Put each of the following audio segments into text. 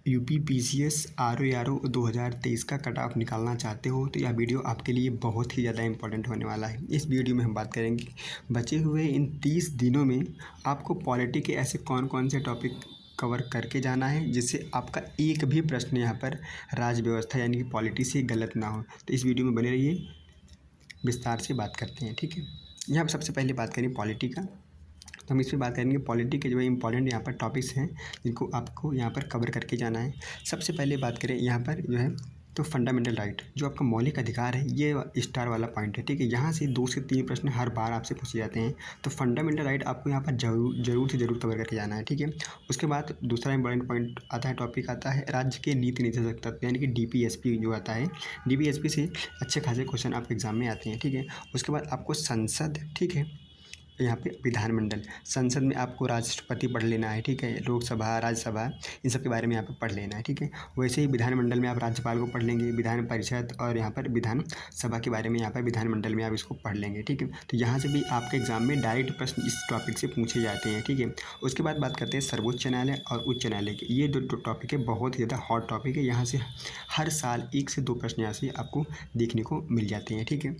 UP PCS RO 2023 का cut off निकालना चाहते हो तो यह वीडियो आपके लिए बहुत ही ज़्यादा इंपॉर्टेंट होने वाला है। इस वीडियो में हम बात करेंगे बचे हुए इन 30 दिनों में आपको पॉलिटी के ऐसे कौन कौन से टॉपिक कवर करके जाना है जिससे आपका एक भी प्रश्न यहाँ पर राज व्यवस्था यानी कि पॉलिटी से गलत ना हो। तो इस वीडियो में बने रहिए, विस्तार से बात करते हैं। ठीक है, यहाँ पर सबसे पहले बात करें पॉलिटी का, तो हम इस पर बात करेंगे पॉलिटी के जो इंपॉर्टेंट यहाँ पर टॉपिक्स हैं जिनको आपको यहाँ पर कवर करके जाना है। सबसे पहले बात करें यहाँ पर जो है तो फंडामेंटल राइट जो आपका मौलिक अधिकार है, ये स्टार वाला पॉइंट है। ठीक है, यहाँ से 2 से 3 प्रश्न हर बार आपसे पूछे जाते हैं, तो फंडामेंटल राइट आपको यहाँ पर जरूर से ज़रूर कवर करके जाना है। ठीक है, उसके बाद दूसरा इंपॉर्टेंट पॉइंट आता है, टॉपिक आता है राज्य के नीति निर्देशक तत्व यानी कि डीपीएसपी जो आता है। डीपीएसपी से अच्छे खासे क्वेश्चन आपके एग्जाम में आते हैं। ठीक है, उसके बाद आपको संसद, ठीक है, यहाँ पे विधानमंडल, संसद में आपको राष्ट्रपति पढ़ लेना है। ठीक है, लोकसभा, राज्यसभा, इन सब के बारे में यहाँ पे पढ़ लेना है। ठीक है, वैसे ही विधानमंडल में आप राज्यपाल को पढ़ लेंगे, विधान परिषद और यहाँ पर विधानसभा के बारे में यहाँ पर विधानमंडल में आप इसको पढ़ लेंगे। ठीक है, तो यहाँ से भी आपके एग्जाम में डायरेक्ट प्रश्न इस टॉपिक से पूछे जाते हैं। ठीक है, उसके बाद बात करते हैं सर्वोच्च न्यायालय और उच्च न्यायालय के। ये दो टॉपिक है, बहुत ही ज़्यादा हॉट टॉपिक है। यहाँ से हर साल 1 से 2 प्रश्न यहाँ से आपको देखने को मिल जाते हैं। ठीक है,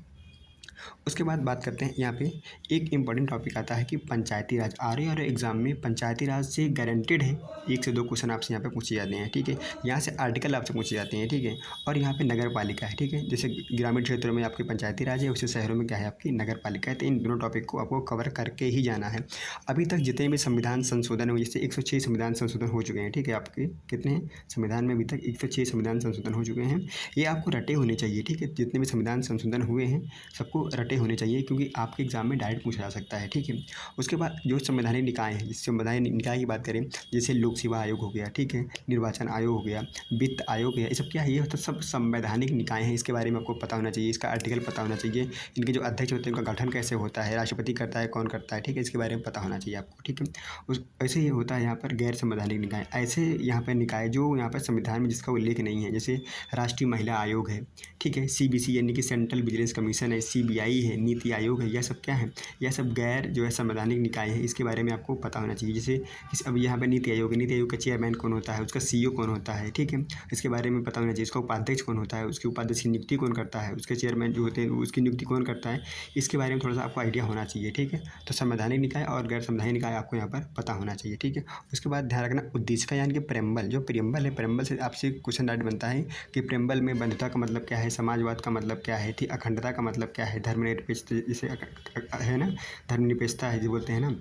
उसके बाद बात करते हैं यहाँ पे एक इम्पॉर्टेंट टॉपिक आता है कि पंचायती राज। आर एग्जाम में पंचायती राज से गारंटेड है 1 से 2 क्वेश्चन आपसे यहाँ पे पूछे जाते हैं। ठीक है, यहाँ से आर्टिकल आपसे पूछे जाते हैं। ठीक है, और यहाँ पे नगर पालिका है। ठीक है, जैसे ग्रामीण क्षेत्रों में आपकी पंचायती राज है, वैसे शहरों में क्या है आपकी नगर पालिका है। तो इन दोनों टॉपिक को आपको कवर करके ही जाना है। अभी तक जितने भी संविधान संशोधन हुए, जैसे 106 संविधान संशोधन हो चुके हैं। ठीक है, आपके कितने हैं संविधान में, अभी तक 106 संविधान संशोधन हो चुके हैं। ये आपको रटे होने चाहिए। ठीक है, जितने भी संविधान संशोधन हुए हैं सबको रटे होने चाहिए, क्योंकि आपके एग्जाम में डायरेक्ट पूछा जा सकता है। ठीक है, उसके बाद जो संवैधानिक निकाय हैं, जिस संवैधानिक निकाय की बात करें, जैसे लोक सेवा आयोग हो गया, ठीक है, निर्वाचन आयोग हो गया, वित्त आयोग है, ये सब क्या है, ये तो सब संवैधानिक निकाय हैं। इसके बारे में आपको पता होना चाहिए, इसका आर्टिकल पता होना चाहिए, इनके जो अध्यक्ष होते हैं उनका गठन कैसे होता है, राष्ट्रपति करता है, कौन करता है। ठीक है, इसके बारे में पता होना चाहिए आपको। ठीक है, ऐसे ही होता है यहाँ पर गैर संवैधानिक निकाय, ऐसे यहाँ पर निकाय जो यहाँ पर संविधान में जिसका उल्लेख नहीं है, जैसे राष्ट्रीय महिला आयोग है। ठीक है, सीबीसी यानी कि सेंट्रल विजिलेंस कमीशन है, सीबीआई है, नीति आयोग है, यह सब क्या है, यह सब गैर जो है संवैधानिक निकाय है। इसके बारे में आपको पता होना चाहिए। जैसे अब यहाँ पर नीति आयोग है, नीति आयोग का चेयरमैन कौन होता है, उसका सीईओ कौन होता है। ठीक है, इसके बारे में पता होना चाहिए। उसका उपाध्यक्ष कौन होता है, उसके उपाध्यक्ष की नियुक्ति कौन करता है, उसके चेयरमैन जो होते हैं उसकी नियुक्ति कौन करता है, इसके बारे में थोड़ा सा आपको आइडिया होना चाहिए। ठीक है, तो संवैधानिक निकाय और गैर संवैधानिक निकाय आपको यहाँ पर पता होना चाहिए। ठीक है, उसके बाद ध्यान रखना उद्देशिका यानी कि प्रेम्बल, जो प्रेम्बल है, प्रेम्बल से आपसे क्वेश्चन डायरेक्ट बनता है कि प्रेम्बल में बंधुता का मतलब क्या है, समाजवाद का मतलब क्या है, ठीक, अखंडता का मतलब क्या है, धर्मनिरपेक्ष जैसे है ना, धर्मनिरपेक्षता है जो बोलते हैं ना,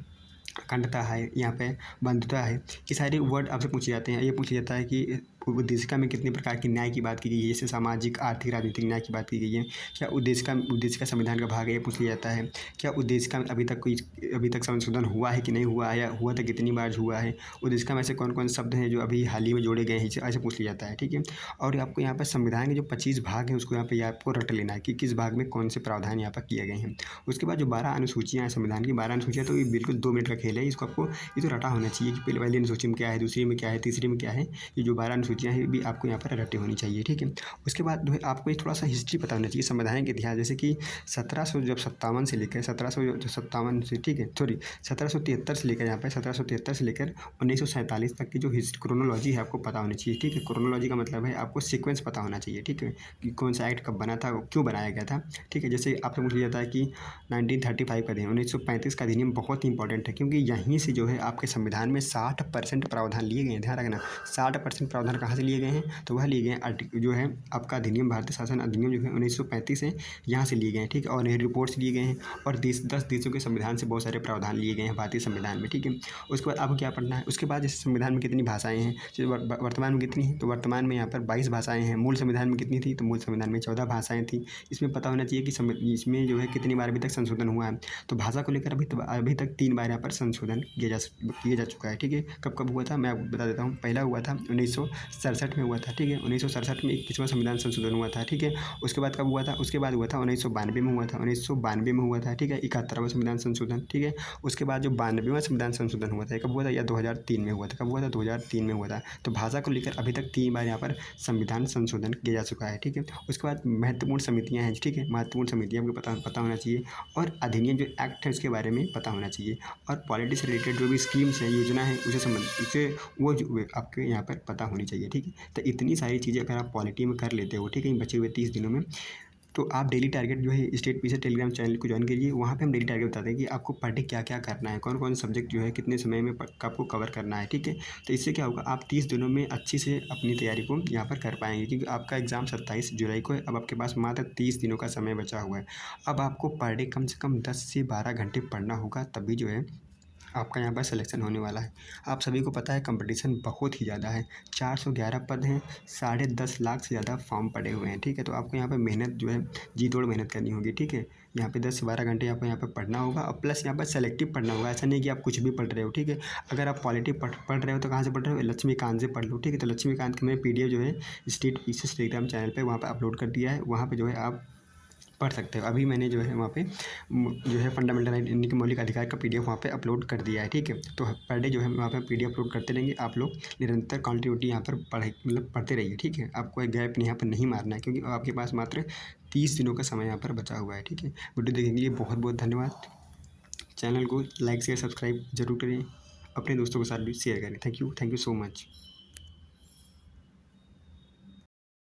अखंडता है, यहाँ पे बंधुता है, ये सारे वर्ड आपसे पूछे जाते हैं। ये पूछा जाता है कि उद्देशिका में कितने प्रकार की न्याय की बात की गई है, जैसे सामाजिक, आर्थिक, राजनीतिक न्याय की बात की गई है। क्या उद्देशिका संविधान का भाग है, ये पूछ लिया जाता है। क्या उद्देशिका में अभी तक संशोधन हुआ है कि नहीं हुआ है, या हुआ तो कितनी बार हुआ है। उद्देशिका में ऐसे कौन कौन शब्द हैं जो अभी हाल ही में जोड़े गए हैं, ऐसे पूछ लिया जाता है। ठीक है, और आपको यहाँ पर संविधान के जो 25 भाग हैं उसको यहाँ पे आपको रट लेना है कि किस भाग में कौन से प्रावधान यहाँ पर किए गए हैं। उसके बाद जो 12 अनुसूचियाँ हैं संविधान की, 12 अनुसूचियाँ, तो ये बिल्कुल 2 मिनट का खेल है। इसको आपको ये तो रटा होना चाहिए कि पहली अनुसूची में क्या है, दूसरी में क्या है, तीसरी में क्या है। ये जो 12 अनुसूचियाँ हैं भी आपको यहाँ पर रटे होनी चाहिए। ठीक है, उसके बाद जो है आपको ये थोड़ा सा हिस्ट्री पता होना चाहिए संवैधानिक के इतिहास, जैसे कि 1757 से लेकर 1757 से, ठीक है, सॉरी 1773 से लेकर यहाँ पर 1773 से लेकर 1947 तक की जो क्रोनोलॉजी है आपको पता होनी चाहिए। ठीक है, क्रोनोलॉजी का मतलब है आपको सीक्वेंस पता होना चाहिए। ठीक है, कि कौन सा एक्ट कब बना था, क्यों बनाया गया था। ठीक है, जैसे आपसे पूछ लिया जाता है कि 1935 का अधिनियम, 1935 का अधिनियम बहुत ही इंपॉर्टेंट है, क्योंकि यहीं से जो है आपके संविधान में 60% प्रावधान लिए गए हैं। ध्यान रखना, 60% प्रावधान कहाँ से लिए गए हैं, तो वह लिए गए हैं जो है आपका अधिनियम, भारतीय शासन अधिनियम जो है 1935 है, यहाँ से लिए गए हैं। ठीक है, और नेहरू रिपोर्ट से लिए गए हैं, और 10 देशों के संविधान से बहुत सारे प्रावधान लिए गए हैं भारतीय संविधान में। ठीक है, उसके बाद आपको क्या पढ़ना है, उसके बाद जैसे संविधान में कितनी भाषाएं हैं, वर्तमान में कितनी हैं, तो वर्तमान में यहाँ पर 22 भाषाएं हैं। मूल संविधान में कितनी थी, तो मूल संविधान में 14 भाषाएं थी। इसमें पता होना चाहिए कि इसमें जो है कितनी बार अभी तक संशोधन हुआ है। तो भाषा को लेकर अभी तक 3 बार यहाँ पर संशोधन किया जा चुका है। ठीक है, कब हुआ था मैं आपको बता देता हूँ। पहला हुआ था 1967 में हुआ था। ठीक है, 1967 में 21वां संविधान संशोधन हुआ था। ठीक है, उसके बाद कब हुआ था, उसके बाद हुआ था 1992 में हुआ था, 1992 में हुआ था। ठीक है, 71वां संविधान संशोधन। ठीक है, उसके बाद जो 92वां संविधान संशोधन हुआ था, कब हुआ था, या 2003 में हुआ था। कब हुआ था, 2003 में हुआ था। तो भाषा को लेकर अभी तक 3 बार यहाँ पर संविधान संशोधन किया जा चुका है। ठीक है, उसके बाद महत्वपूर्ण समितियाँ हैं। ठीक है, महत्वपूर्ण समितियाँ आपको पता होना चाहिए, और अधिनियम जो एक्ट है उसके बारे में पता होना चाहिए, और पॉलिटी से रिलेटेड जो भी स्कीम्स हैं, योजना है, उसे वो आपके यहाँ पर पता होनी चाहिए। चाहिए, ठीक है। तो इतनी सारी चीज़ें अगर आप पॉलिटी में कर लेते हो, ठीक है, इन बचे हुए 30 दिनों में, तो आप डेली टारगेट जो है स्टेट पीछे टेलीग्राम चैनल को ज्वाइन करिए। वहाँ पे हम डेली टारगेट बताते हैं कि आपको पर डे क्या क्या करना है, कौन कौन से सब्जेक्ट जो है कितने समय में आपको कवर करना है, ठीक है। तो इससे क्या होगा, आप 30 दिनों में अच्छी से अपनी तैयारी को यहाँ पर कर पाएंगे, क्योंकि आपका एग्ज़ाम 27 जुलाई को है। अब आपके पास मात्र 30 दिनों का समय बचा हुआ है। अब आपको पर डे कम से कम 10 से 12 घंटे पढ़ना होगा, तभी जो है आपका यहाँ पर सिलेक्शन होने वाला है। आप सभी को पता है कंपटीशन बहुत ही ज़्यादा है, 411 पद हैं, 10.5 लाख से ज़्यादा फॉर्म पड़े हुए हैं, ठीक है। तो आपको यहाँ पर मेहनत जो है जी तोड़ मेहनत करनी होगी, ठीक है। यहाँ पे 10 से 12 घंटे आपको यहाँ पर पढ़ना होगा, और प्लस यहाँ पर सेलेक्टिव पढ़ना होगा। ऐसा नहीं कि आप कुछ भी पढ़ रहे हो, ठीक है। अगर आप पॉलिटी पढ़ रहे हो तो कहाँ से पढ़ रहे हो, लक्ष्मीकांत से पढ़ लो, ठीक है। तो लक्ष्मीकांत का मैं PDF जो है स्टेट पीसीएस टेलीग्राम चैनल पर वहाँ पर अपलोड कर दिया है, वहाँ पर जो है आप पढ़ सकते हो। अभी मैंने जो है वहाँ पे जो है फंडामेंटल राइट इंडिया के मौलिक अधिकार का PDF वहाँ पे अपलोड कर दिया है, ठीक है। तो पर डे जो है वहाँ पे PDF अपलोड करते रहेंगे। आप लोग निरंतर कंटिन्यूटी यहाँ पर पढ़ते रहिए, ठीक है। आपको एक गैप यहाँ पर नहीं मारना है, क्योंकि आपके पास मात्र 30 दिनों का समय यहाँ पर बचा हुआ है, ठीक है। वीडियो देखने के लिए बहुत बहुत धन्यवाद। चैनल को लाइक शेयर सब्सक्राइब जरूर करें, अपने दोस्तों के साथ भी शेयर करें। Thank you so much.